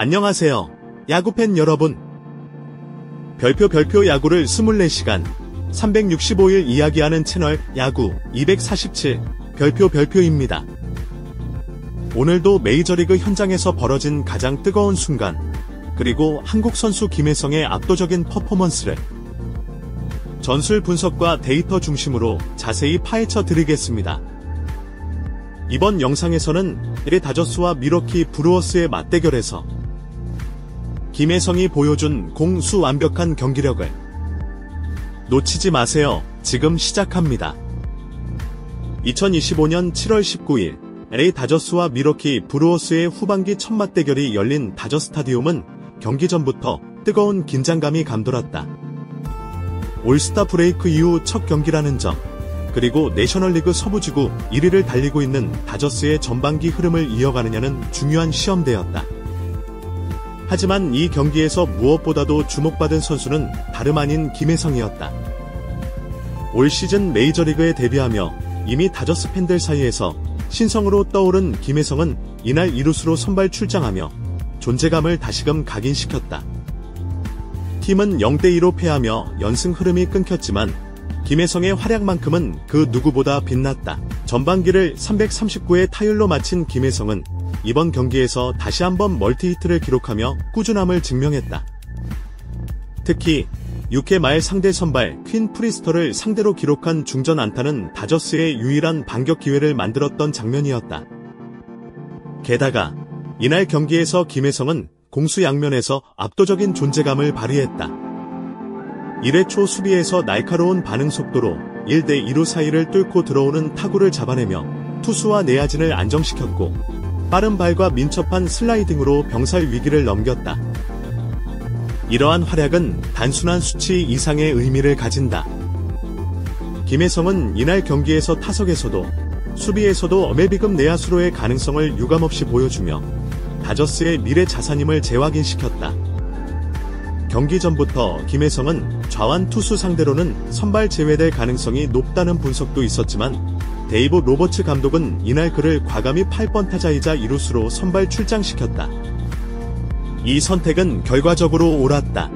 안녕하세요, 야구팬 여러분. 별표 야구를 24시간 365일 이야기하는 채널 야구 247 별표입니다. 오늘도 메이저리그 현장에서 벌어진 가장 뜨거운 순간, 그리고 한국 선수 김혜성의 압도적인 퍼포먼스를 전술 분석과 데이터 중심으로 자세히 파헤쳐 드리겠습니다. 이번 영상에서는 LA 다저스와 밀워키 브루어스의 맞대결에서 김혜성이 보여준 공수 완벽한 경기력을 놓치지 마세요. 지금 시작합니다. 2025년 7월 19일 LA 다저스와 밀워키 브루어스의 후반기 첫 맞대결이 열린 다저 스타디움은 경기 전부터 뜨거운 긴장감이 감돌았다. 올스타 브레이크 이후 첫 경기라는 점, 그리고 내셔널리그 서부지구 1위를 달리고 있는 다저스의 전반기 흐름을 이어가느냐는 중요한 시험대였다. 하지만 이 경기에서 무엇보다도 주목받은 선수는 다름 아닌 김혜성이었다. 올 시즌 메이저리그에 데뷔하며 이미 다저스 팬들 사이에서 신성으로 떠오른 김혜성은 이날 이루수로 선발 출장하며 존재감을 다시금 각인시켰다. 팀은 0대2로 패하며 연승 흐름이 끊겼지만 김혜성의 활약만큼은 그 누구보다 빛났다. 전반기를 339의 타율로 마친 김혜성은 이번 경기에서 다시 한번 멀티히트를 기록하며 꾸준함을 증명했다. 특히 6회 말 상대 선발 퀸 프리스터를 상대로 기록한 중전 안타는 다저스의 유일한 반격 기회를 만들었던 장면이었다. 게다가 이날 경기에서 김혜성은 공수 양면에서 압도적인 존재감을 발휘했다. 1회 초 수비에서 날카로운 반응 속도로 1대2루 사이를 뚫고 들어오는 타구를 잡아내며 투수와 내야진을 안정시켰고, 빠른 발과 민첩한 슬라이딩으로 병살 위기를 넘겼다. 이러한 활약은 단순한 수치 이상의 의미를 가진다. 김혜성은 이날 경기에서 타석에서도 수비에서도 어메비급 내야수로의 가능성을 유감없이 보여주며 다저스의 미래 자산임을 재확인시켰다. 경기 전부터 김혜성은 좌완 투수 상대로는 선발 제외될 가능성이 높다는 분석도 있었지만 데이브 로버츠 감독은 이날 그를 과감히 8번 타자이자 이루수로 선발 출장시켰다. 이 선택은 결과적으로 옳았다.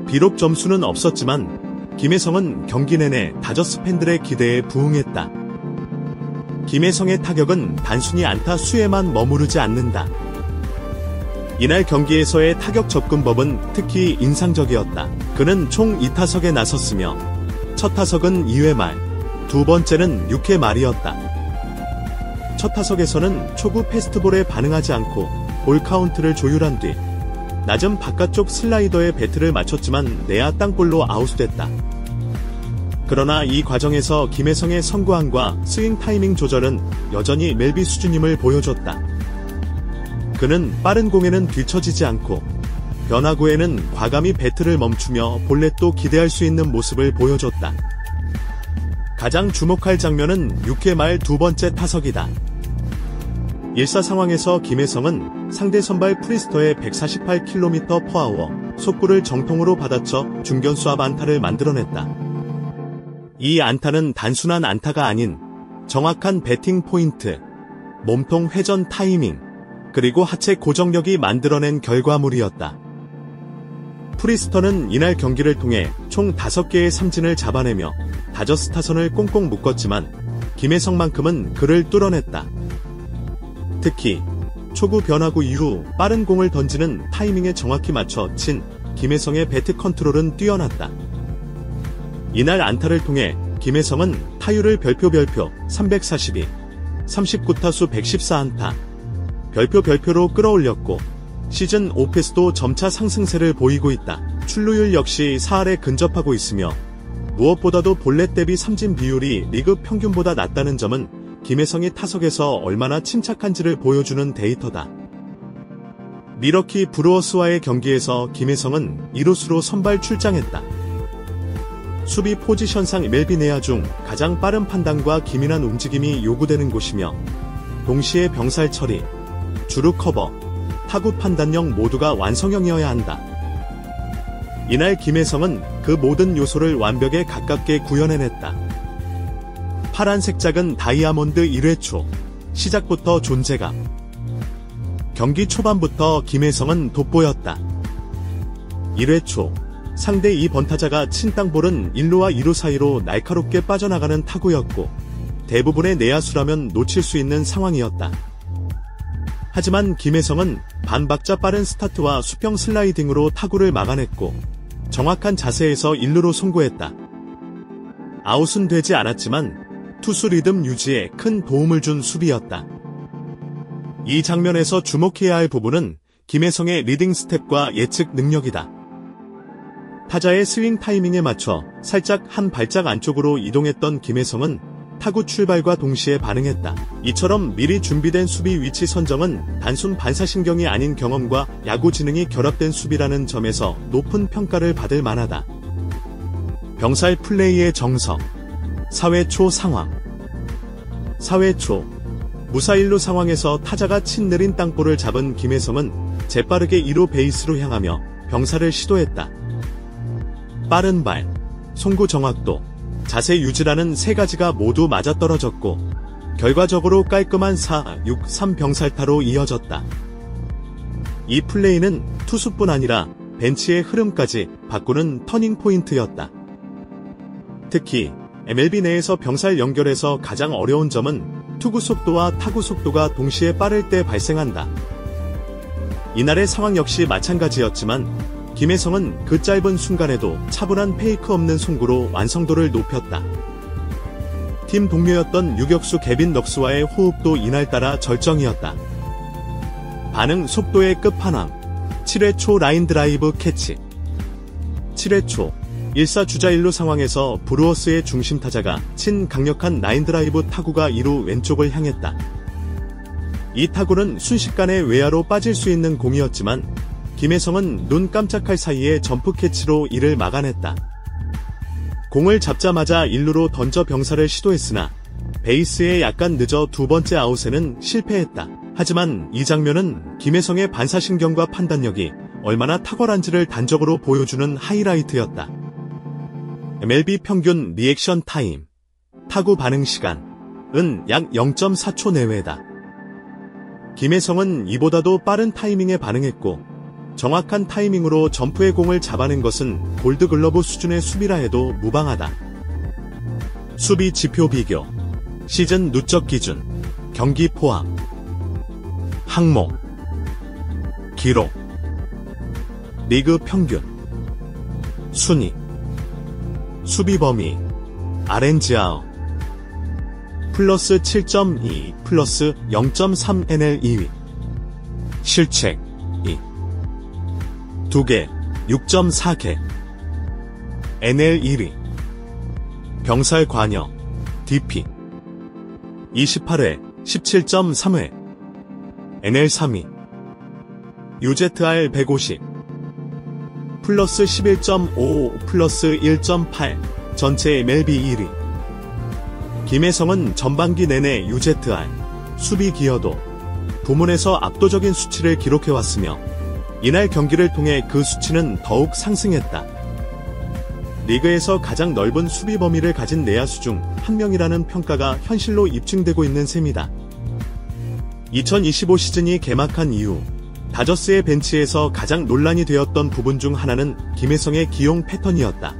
비록 점수는 없었지만 김혜성은 경기 내내 다저스 팬들의 기대에 부응했다. 김혜성의 타격은 단순히 안타 수에만 머무르지 않는다. 이날 경기에서의 타격 접근법은 특히 인상적이었다. 그는 총 2타석에 나섰으며 첫 타석은 2회 말, 두 번째는 6회 말이었다. 첫 타석에서는 초구 패스트볼에 반응하지 않고 볼 카운트를 조율한 뒤 낮은 바깥쪽 슬라이더에 배트를 맞췄지만 내야 땅볼로 아웃됐다. 그러나 이 과정에서 김혜성의 선구안과 스윙 타이밍 조절은 여전히 멜비 수준임을 보여줬다. 그는 빠른 공에는 뒤처지지 않고 변화구에는 과감히 배트를 멈추며 볼넷도 기대할 수 있는 모습을 보여줬다. 가장 주목할 장면은 6회 말 두 번째 타석이다. 1사 상황에서 김혜성은 상대 선발 프리스터의 148km/h 속구를 정통으로 받아쳐 중견수 앞 안타를 만들어냈다. 이 안타는 단순한 안타가 아닌 정확한 배팅 포인트, 몸통 회전 타이밍, 그리고 하체 고정력이 만들어낸 결과물이었다. 프리스터는 이날 경기를 통해 총 5개의 삼진을 잡아내며 다저스 타선을 꽁꽁 묶었지만 김혜성만큼은 그를 뚫어냈다. 특히 초구 변화구 이후 빠른 공을 던지는 타이밍에 정확히 맞춰 친 김혜성의 배트 컨트롤은 뛰어났다. 이날 안타를 통해 김혜성은 타율을 별표 342, 39타수 114안타, 별표로 끌어올렸고 시즌 오패스도 점차 상승세를 보이고 있다. 출루율 역시 4할에 근접하고 있으며 무엇보다도 볼넷 대비 삼진 비율이 리그 평균보다 낮다는 점은 김혜성이 타석에서 얼마나 침착한지를 보여주는 데이터다. 밀워키 브루어스와의 경기에서 김혜성은 이루수로 선발 출장했다. 수비 포지션상 멜비 내야 중 가장 빠른 판단과 기민한 움직임이 요구되는 곳이며 동시에 병살 처리, 주루 커버, 타구 판단력 모두가 완성형이어야 한다. 이날 김혜성은 그 모든 요소를 완벽에 가깝게 구현해냈다. 파란색 작은 다이아몬드 1회 초, 시작부터 존재감. 경기 초반부터 김혜성은 돋보였다. 1회 초 상대 2번 타자가 친 땅볼은 1루와 2루 사이로 날카롭게 빠져나가는 타구였고 대부분의 내야수라면 놓칠 수 있는 상황이었다. 하지만 김혜성은 반박자 빠른 스타트와 수평 슬라이딩으로 타구를 막아냈고 정확한 자세에서 1루로 송구했다. 아웃은 되지 않았지만 투수 리듬 유지에 큰 도움을 준 수비였다. 이 장면에서 주목해야 할 부분은 김혜성의 리딩 스텝과 예측 능력이다. 타자의 스윙 타이밍에 맞춰 살짝 한 발짝 안쪽으로 이동했던 김혜성은 타구 출발과 동시에 반응했다. 이처럼 미리 준비된 수비 위치 선정은 단순 반사신경이 아닌 경험과 야구 지능이 결합된 수비라는 점에서 높은 평가를 받을 만하다. 병살 플레이의 정석. 4회 초 상황. 4회 초 무사 1루 상황에서 타자가 친 느린 땅볼을 잡은 김혜성은 재빠르게 2루 베이스로 향하며 병살을 시도했다. 빠른 발, 송구 정확도, 자세 유지라는 세 가지가 모두 맞아떨어졌고 결과적으로 깔끔한 4-6-3 병살타로 이어졌다. 이 플레이는 투수뿐 아니라 벤치의 흐름까지 바꾸는 터닝 포인트였다. 특히 MLB 내에서 병살 연결에서 가장 어려운 점은 투구 속도와 타구 속도가 동시에 빠를 때 발생한다. 이날의 상황 역시 마찬가지였지만 김혜성은 그 짧은 순간에도 차분한 페이크 없는 송구로 완성도를 높였다. 팀 동료였던 유격수 개빈 넉스와의 호흡도 이날따라 절정이었다. 반응 속도의 끝판왕. 7회 초 라인 드라이브 캐치. 7회 초 1사 주자 1루 상황에서 브루어스의 중심 타자가 친 강력한 라인 드라이브 타구가 2루 왼쪽을 향했다. 이 타구는 순식간에 외야로 빠질 수 있는 공이었지만 김혜성은 눈 깜짝할 사이에 점프 캐치로 이를 막아냈다. 공을 잡자마자 1루로 던져 병살을 시도했으나 베이스에 약간 늦어 두 번째 아웃에는 실패했다. 하지만 이 장면은 김혜성의 반사신경과 판단력이 얼마나 탁월한지를 단적으로 보여주는 하이라이트였다. MLB 평균 리액션 타임, 타구 반응 시간은 약 0.4초 내외다. 김혜성은 이보다도 빠른 타이밍에 반응했고 정확한 타이밍으로 점프의 공을 잡아낸 것은 골드글러브 수준의 수비라 해도 무방하다. 수비 지표 비교. 시즌 누적 기준. 경기 포함. 항목. 기록. 리그 평균. 순위. 수비 범위. RNGR. 플러스 7.2, 플러스 0.3 NL 2위. 실책 2. 2개, 6.4개. NL 1위. 병살 관여, DP. 28회, 17.3회. NL 3위. UZR 150. 플러스 11.55, 플러스 1.8. 전체 MLB 1위. 김혜성은 전반기 내내 UZR, 수비 기여도 부문에서 압도적인 수치를 기록해왔으며 이날 경기를 통해 그 수치는 더욱 상승했다. 리그에서 가장 넓은 수비 범위를 가진 내야수 중 한 명이라는 평가가 현실로 입증되고 있는 셈이다. 2025 시즌이 개막한 이후 다저스의 벤치에서 가장 논란이 되었던 부분 중 하나는 김혜성의 기용 패턴이었다.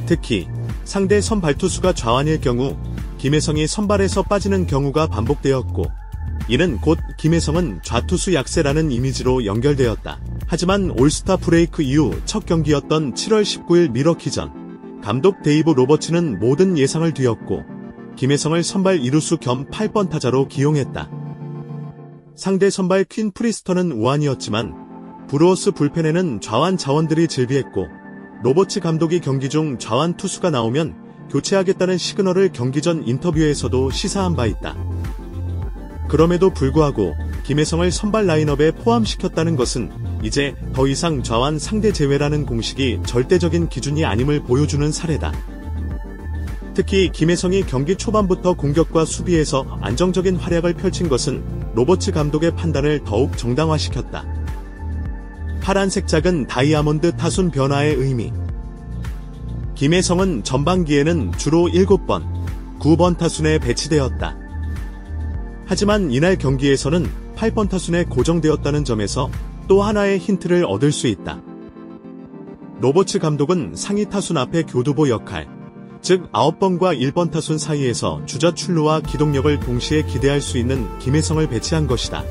특히 상대 선발 투수가 좌완일 경우 김혜성이 선발에서 빠지는 경우가 반복되었고 이는 곧 김혜성은 좌투수 약세라는 이미지로 연결되었다. 하지만 올스타 브레이크 이후 첫 경기였던 7월 19일 밀워키전 감독 데이브 로버츠는 모든 예상을 뒤엎고 김혜성을 선발 2루수 겸 8번 타자로 기용했다. 상대 선발 퀸 프리스터는 우완이었지만 브루어스 불펜에는 좌완 자원들이 즐비했고 로버츠 감독이 경기 중 좌완 투수가 나오면 교체하겠다는 시그널을 경기 전 인터뷰에서도 시사한 바 있다. 그럼에도 불구하고 김혜성을 선발 라인업에 포함시켰다는 것은 이제 더 이상 좌완 상대 제외라는 공식이 절대적인 기준이 아님을 보여주는 사례다. 특히 김혜성이 경기 초반부터 공격과 수비에서 안정적인 활약을 펼친 것은 로버츠 감독의 판단을 더욱 정당화시켰다. 파란색 작은 다이아몬드 타순 변화의 의미. 김혜성은 전반기에는 주로 7번, 9번 타순에 배치되었다. 하지만 이날 경기에서는 8번 타순에 고정되었다는 점에서 또 하나의 힌트를 얻을 수 있다. 로버츠 감독은 상위 타순 앞의 교두보 역할, 즉 9번과 1번 타순 사이에서 주자 출루와 기동력을 동시에 기대할 수 있는 김혜성을 배치한 것이다.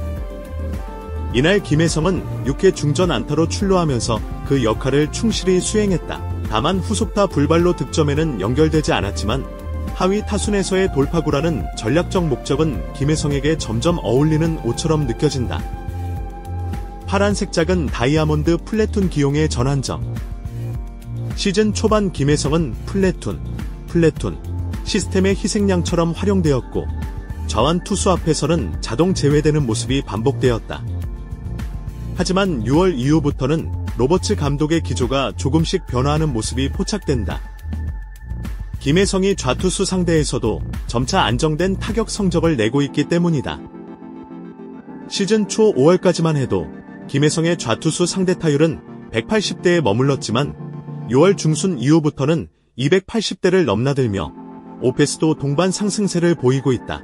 이날 김혜성은 6회 중전 안타로 출루하면서 그 역할을 충실히 수행했다. 다만 후속타 불발로 득점에는 연결되지 않았지만 하위 타순에서의 돌파구라는 전략적 목적은 김혜성에게 점점 어울리는 옷처럼 느껴진다. 파란색 작은 다이아몬드 플래툰 기용의 전환점. 시즌 초반 김혜성은 플래툰 시스템의 희생양처럼 활용되었고 좌완 투수 앞에서는 자동 제외되는 모습이 반복되었다. 하지만 6월 이후부터는 로버츠 감독의 기조가 조금씩 변화하는 모습이 포착된다. 김혜성이 좌투수 상대에서도 점차 안정된 타격 성적을 내고 있기 때문이다. 시즌 초 5월까지만 해도 김혜성의 좌투수 상대 타율은 180대에 머물렀지만 6월 중순 이후부터는 280대를 넘나들며 오페스도 동반 상승세를 보이고 있다.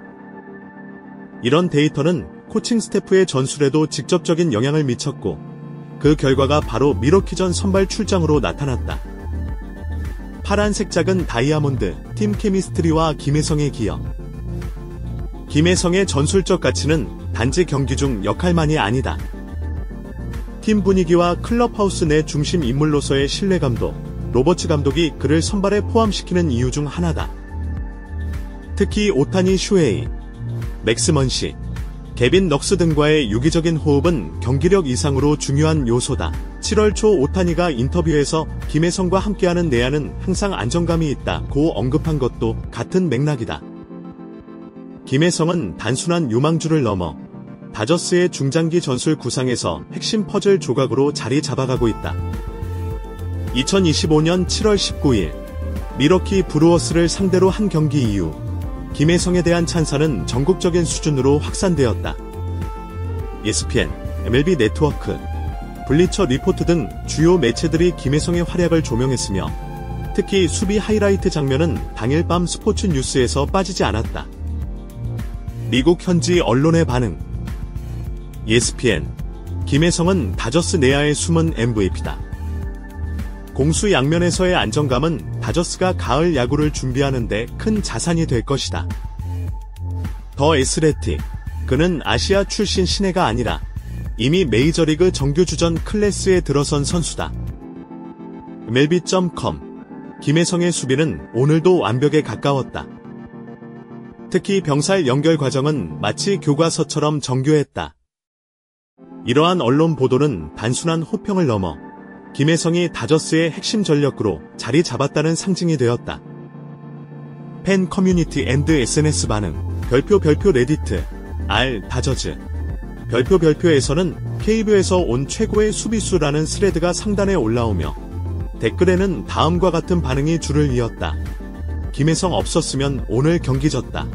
이런 데이터는 코칭 스태프의 전술에도 직접적인 영향을 미쳤고 그 결과가 바로 미러키전 선발 출장으로 나타났다. 파란색 작은 다이아몬드, 팀 케미스트리와 김혜성의 기여. 김혜성의 전술적 가치는 단지 경기 중 역할만이 아니다. 팀 분위기와 클럽하우스 내 중심 인물로서의 신뢰감도 로버츠 감독이 그를 선발에 포함시키는 이유 중 하나다. 특히 오타니 슈헤이, 맥스 먼시, 개빈 넉스 등과의 유기적인 호흡은 경기력 이상으로 중요한 요소다. 7월 초 오타니가 인터뷰에서 김혜성과 함께하는 내야는 항상 안정감이 있다고 언급한 것도 같은 맥락이다. 김혜성은 단순한 유망주를 넘어 다저스의 중장기 전술 구상에서 핵심 퍼즐 조각으로 자리 잡아가고 있다. 2025년 7월 19일 미러키 브루어스를 상대로 한 경기 이후 김혜성에 대한 찬사는 전국적인 수준으로 확산되었다. ESPN, MLB 네트워크, 블리처 리포트 등 주요 매체들이 김혜성의 활약을 조명했으며 특히 수비 하이라이트 장면은 당일 밤 스포츠 뉴스에서 빠지지 않았다. 미국 현지 언론의 반응. ESPN, 김혜성은 다저스 내야의 숨은 MVP다. 공수 양면에서의 안정감은 다저스가 가을 야구를 준비하는데 큰 자산이 될 것이다. 더 애슬레틱, 그는 아시아 출신 신예가 아니라 이미 메이저리그 정규주전 클래스에 들어선 선수다. MLB.com, 김혜성의 수비는 오늘도 완벽에 가까웠다. 특히 병살 연결 과정은 마치 교과서처럼 정교했다. 이러한 언론 보도는 단순한 호평을 넘어 김혜성이 다저스의 핵심 전력으로 자리 잡았다는 상징이 되었다. 팬 커뮤니티 앤드 SNS 반응. 별표 레디트 R 다저즈. 별표에서는 KBO에서 온 최고의 수비수라는 스레드가 상단에 올라오며 댓글에는 다음과 같은 반응이 줄을 이었다. 김혜성 없었으면 오늘 경기 졌다.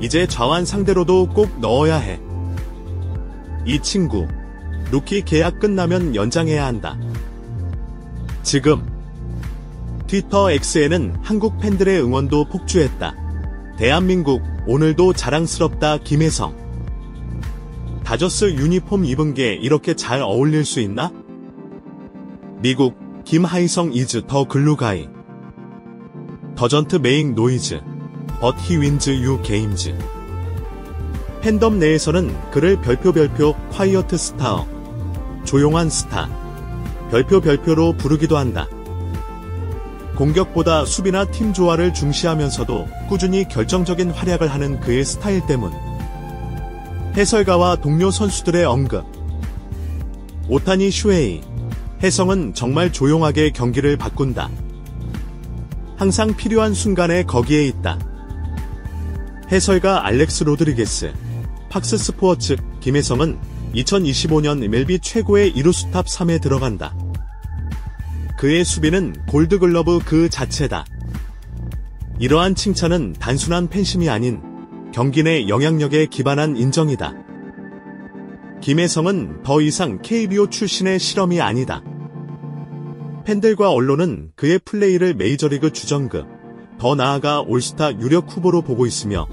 이제 좌완 상대로도 꼭 넣어야 해. 이 친구 루키 계약 끝나면 연장해야 한다. 지금 트위터 X에는 한국 팬들의 응원도 폭주했다. 대한민국 오늘도 자랑스럽다 김혜성. 다저스 유니폼 입은 게 이렇게 잘 어울릴 수 있나? 미국 김하이성 이즈 더 글루가이. 더전트 메잉 노이즈 but he wins you games. 팬덤 내에서는 그를 별표 콰이어트 스타어, 조용한 스타, 별표로 부르기도 한다. 공격보다 수비나 팀 조화를 중시하면서도 꾸준히 결정적인 활약을 하는 그의 스타일 때문. 해설가와 동료 선수들의 언급. 오타니 슈헤이, 혜성은 정말 조용하게 경기를 바꾼다. 항상 필요한 순간에 거기에 있다. 해설가 알렉스 로드리게스, 팍스 스포츠, 김혜성은 2025년 MLB 최고의 이루수 탑 3에 들어간다. 그의 수비는 골드글러브 그 자체다. 이러한 칭찬은 단순한 팬심이 아닌 경기 내 영향력에 기반한 인정이다. 김혜성은 더 이상 KBO 출신의 실험이 아니다. 팬들과 언론은 그의 플레이를 메이저리그 주전급, 더 나아가 올스타 유력 후보로 보고 있으며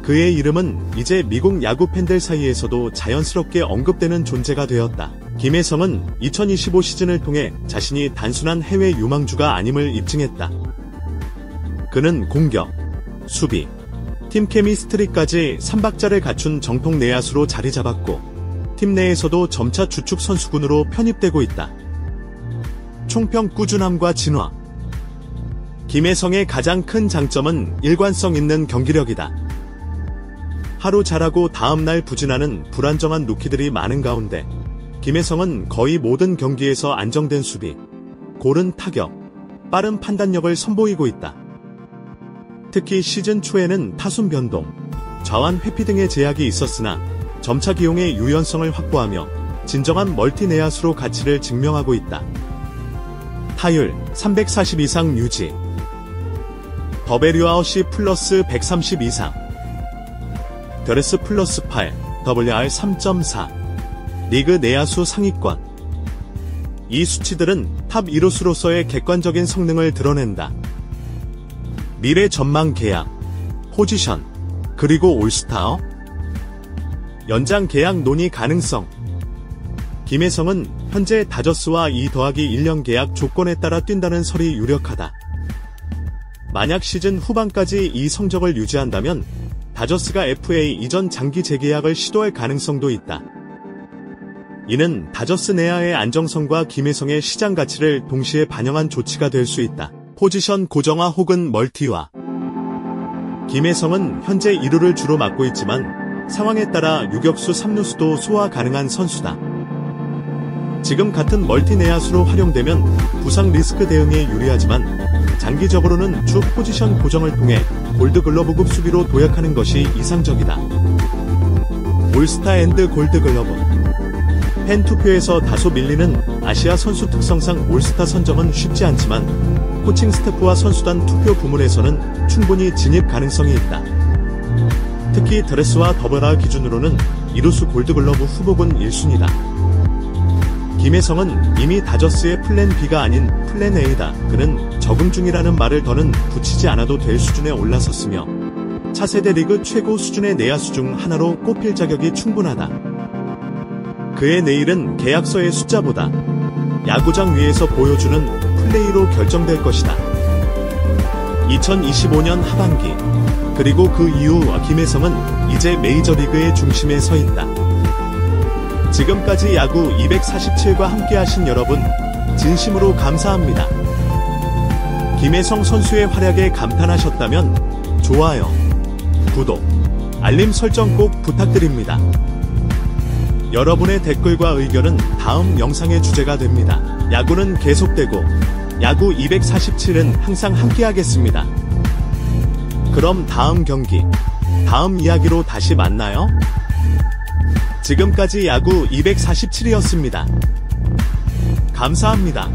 그의 이름은 이제 미국 야구 팬들 사이에서도 자연스럽게 언급되는 존재가 되었다. 김혜성은 2025 시즌을 통해 자신이 단순한 해외 유망주가 아님을 입증했다. 그는 공격, 수비, 팀 케미스트리까지 3박자를 갖춘 정통 내야수로 자리 잡았고 팀 내에서도 점차 주축 선수군으로 편입되고 있다. 총평 꾸준함과 진화. 김혜성의 가장 큰 장점은 일관성 있는 경기력이다. 하루 잘하고 다음날 부진하는 불안정한 루키들이 많은 가운데 김혜성은 거의 모든 경기에서 안정된 수비, 고른 타격, 빠른 판단력을 선보이고 있다. 특히 시즌 초에는 타순 변동, 좌완 회피 등의 제약이 있었으나 점차 기용의 유연성을 확보하며 진정한 멀티 내야수로 가치를 증명하고 있다. 타율 340 이상 유지, 더베류아웃이 플러스 130 이상, 더레스 플러스 8, WR 3.4, 리그 내야수 상위권. 이 수치들은 탑 1루수로서의 객관적인 성능을 드러낸다. 미래 전망 계약, 포지션, 그리고 올스타어? 연장 계약 논의 가능성. 김혜성은 현재 다저스와 2+1년 계약 조건에 따라 뛴다는 설이 유력하다. 만약 시즌 후반까지 이 성적을 유지한다면 다저스가 FA 이전 장기 재계약을 시도할 가능성도 있다. 이는 다저스 내야의 안정성과 김혜성의 시장 가치를 동시에 반영한 조치가 될 수 있다. 포지션 고정화 혹은 멀티화. 김혜성은 현재 2루를 주로 맡고 있지만 상황에 따라 유격수 3루수도 소화 가능한 선수다. 지금 같은 멀티 내야수로 활용되면 부상 리스크 대응에 유리하지만 장기적으로는 주 포지션 고정을 통해 골드글러브급 수비로 도약하는 것이 이상적이다. 올스타 앤드 골드글러브. 팬 투표에서 다소 밀리는 아시아 선수 특성상 올스타 선정은 쉽지 않지만 코칭 스태프와 선수단 투표 부문에서는 충분히 진입 가능성이 있다. 특히 드레스와 더블R 기준으로는 이루수 골드글러브 후보군 1순위다. 김혜성은 이미 다저스의 플랜 B가 아닌 플랜 A다. 그는 적응 중이라는 말을 더는 붙이지 않아도 될 수준에 올라섰으며 차세대 리그 최고 수준의 내야수 중 하나로 꼽힐 자격이 충분하다. 그의 내일은 계약서의 숫자보다 야구장 위에서 보여주는 플레이로 결정될 것이다. 2025년 하반기 그리고 그 이후 김혜성은 이제 메이저리그의 중심에 서 있다. 지금까지 야구 247과 함께하신 여러분 진심으로 감사합니다. 김혜성 선수의 활약에 감탄하셨다면 좋아요, 구독, 알림 설정 꼭 부탁드립니다. 여러분의 댓글과 의견은 다음 영상의 주제가 됩니다. 야구는 계속되고 야구 247은 항상 함께하겠습니다. 그럼 다음 경기, 다음 이야기로 다시 만나요. 지금까지 야구 247이었습니다. 감사합니다.